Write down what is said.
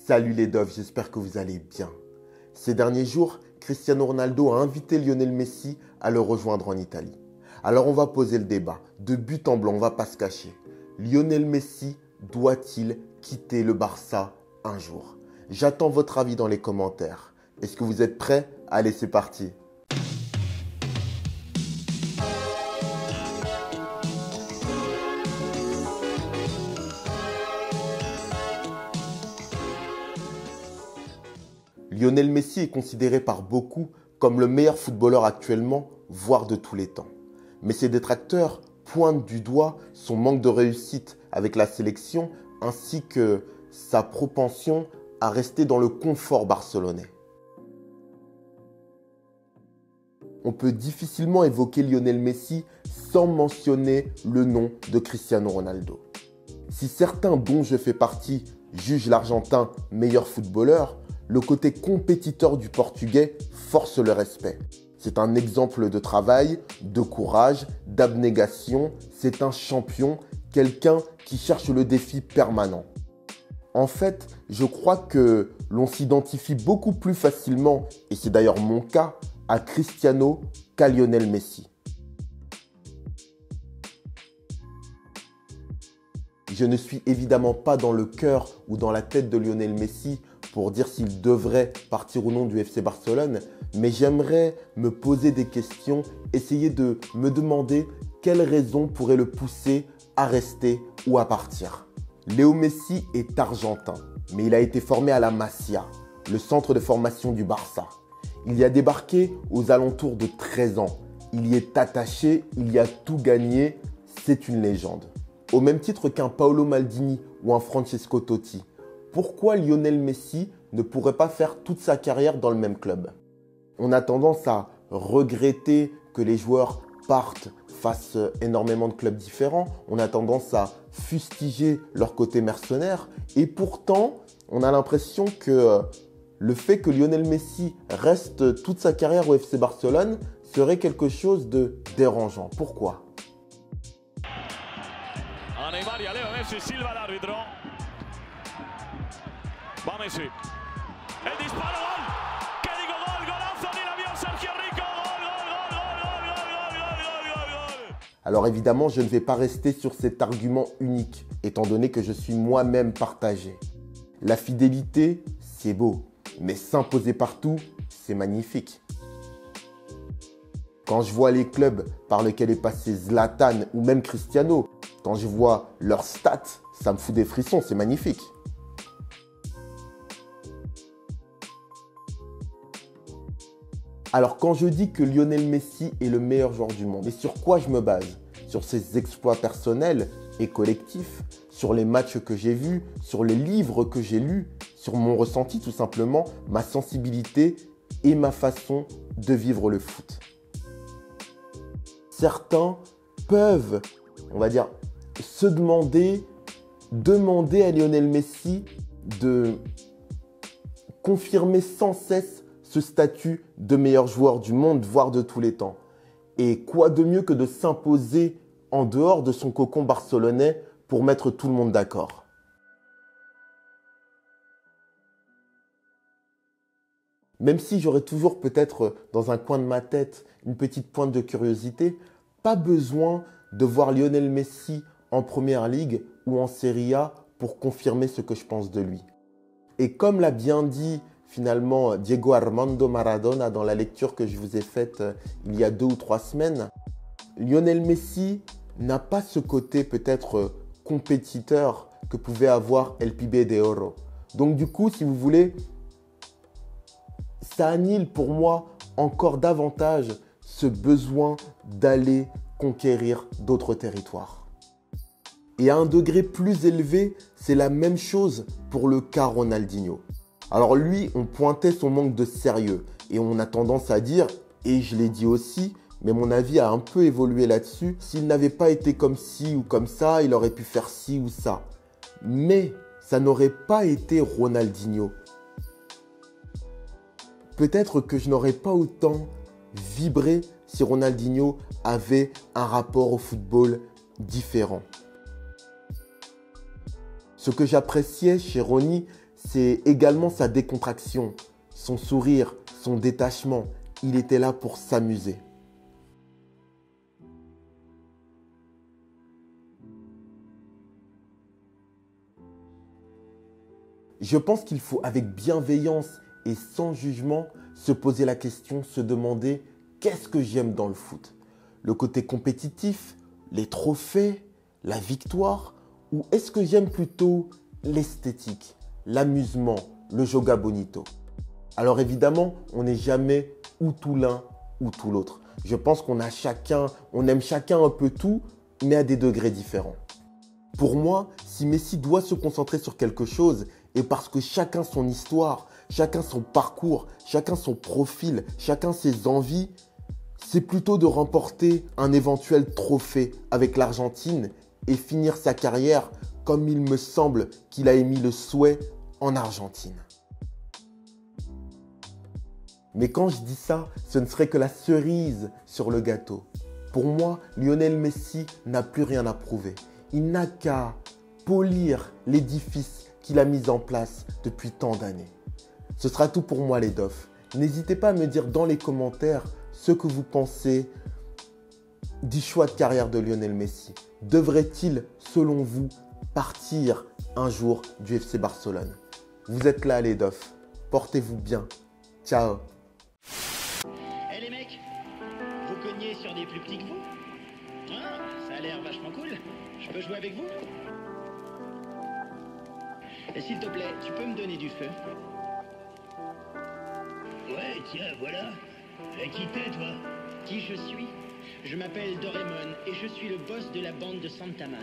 Salut les Doves, j'espère que vous allez bien. Ces derniers jours, Cristiano Ronaldo a invité Lionel Messi à le rejoindre en Italie. Alors on va poser le débat, de but en blanc, on ne va pas se cacher. Lionel Messi doit-il quitter le Barça un jour? J'attends votre avis dans les commentaires. Est-ce que vous êtes prêts? Allez, c'est parti. Lionel Messi est considéré par beaucoup comme le meilleur footballeur actuellement, voire de tous les temps. Mais ses détracteurs pointent du doigt son manque de réussite avec la sélection ainsi que sa propension à rester dans le confort barcelonais. On peut difficilement évoquer Lionel Messi sans mentionner le nom de Cristiano Ronaldo. Si certains, dont je fais partie, jugent l'Argentin meilleur footballeur, le côté compétiteur du Portugais force le respect. C'est un exemple de travail, de courage, d'abnégation. C'est un champion, quelqu'un qui cherche le défi permanent. En fait, je crois que l'on s'identifie beaucoup plus facilement, et c'est d'ailleurs mon cas, à Cristiano qu'à Lionel Messi. Je ne suis évidemment pas dans le cœur ou dans la tête de Lionel Messi pour dire s'il devrait partir ou non du FC Barcelone, mais j'aimerais me poser des questions, essayer de me demander quelles raisons pourraient le pousser à rester ou à partir. Léo Messi est argentin, mais il a été formé à la Masia, le centre de formation du Barça. Il y a débarqué aux alentours de 13 ans. Il y est attaché, il y a tout gagné, c'est une légende. Au même titre qu'un Paolo Maldini ou un Francesco Totti, pourquoi Lionel Messi ne pourrait pas faire toute sa carrière dans le même club? On a tendance à regretter que les joueurs partent face énormément de clubs différents. On a tendance à fustiger leur côté mercenaire. Et pourtant, on a l'impression que le fait que Lionel Messi reste toute sa carrière au FC Barcelone serait quelque chose de dérangeant. Pourquoi? Leo Messi, silba l'arbitro. Va Messi. El disparo, gol. ¿Qué digo? Gol, golazo, ni la vio Sergio Rico. Gol. Alors évidemment, je ne vais pas rester sur cet argument unique, étant donné que je suis moi-même partagé. La fidélité, c'est beau, mais s'imposer partout, c'est magnifique. Quand je vois les clubs par lesquels est passé Zlatan ou même Cristiano, quand je vois leurs stats, ça me fout des frissons, c'est magnifique. Alors quand je dis que Lionel Messi est le meilleur joueur du monde, mais sur quoi je me base? Sur ses exploits personnels et collectifs, sur les matchs que j'ai vus, sur les livres que j'ai lus, sur mon ressenti tout simplement, ma sensibilité et ma façon de vivre le foot. Certains peuvent, on va dire, se demander à Lionel Messi de confirmer sans cesse ce statut de meilleur joueur du monde, voire de tous les temps. Et quoi de mieux que de s'imposer en dehors de son cocon barcelonais pour mettre tout le monde d'accord? Même si j'aurais toujours peut-être dans un coin de ma tête une petite pointe de curiosité, pas besoin de voir Lionel Messi en Première Ligue ou en Serie A pour confirmer ce que je pense de lui. Et comme l'a bien dit finalement Diego Armando Maradona dans la lecture que je vous ai faite il y a 2 ou 3 semaines, Lionel Messi n'a pas ce côté peut-être compétiteur que pouvait avoir El Pibe de Oro. Donc du coup, si vous voulez, ça annule pour moi encore davantage ce besoin d'aller conquérir d'autres territoires. Et à un degré plus élevé, c'est la même chose pour le cas Ronaldinho. Alors lui, on pointait son manque de sérieux et on a tendance à dire, et je l'ai dit aussi, mais mon avis a un peu évolué là-dessus, s'il n'avait pas été comme ci ou comme ça, il aurait pu faire ci ou ça. Mais ça n'aurait pas été Ronaldinho. Peut-être que je n'aurais pas autant vibré si Ronaldinho avait un rapport au football différent. Ce que j'appréciais chez Ronny, c'est également sa décontraction, son sourire, son détachement. Il était là pour s'amuser. Je pense qu'il faut, avec bienveillance et sans jugement, se poser la question, se demander qu'est-ce que j'aime dans le foot? Le côté compétitif, les trophées, la victoire, ou est-ce que j'aime plutôt l'esthétique, l'amusement, le joga bonito? Alors évidemment, on n'est jamais ou tout l'un ou tout l'autre. Je pense qu'on aime chacun un peu tout, mais à des degrés différents. Pour moi, si Messi doit se concentrer sur quelque chose, et parce que chacun son histoire, chacun son parcours, chacun son profil, chacun ses envies, c'est plutôt de remporter un éventuel trophée avec l'Argentine et finir sa carrière comme il me semble qu'il a émis le souhait en Argentine. Mais quand je dis ça, ce ne serait que la cerise sur le gâteau. Pour moi, Lionel Messi n'a plus rien à prouver. Il n'a qu'à polir l'édifice qu'il a mis en place depuis tant d'années. Ce sera tout pour moi les Dofs. N'hésitez pas à me dire dans les commentaires ce que vous pensez du choix de carrière de Lionel Messi. Devrait-il, selon vous, partir un jour du FC Barcelone? Vous êtes là les Dofs. Portez-vous bien. Ciao. Eh les mecs, vous cognez sur des plus petits que vous? Hein? Ça a l'air vachement cool. Je peux jouer avec vous? Et s'il te plaît, tu peux me donner du feu? Ouais, tiens, voilà. Qui t'es, toi? Qui je suis? Je m'appelle Doraemon et je suis le boss de la bande de Santama.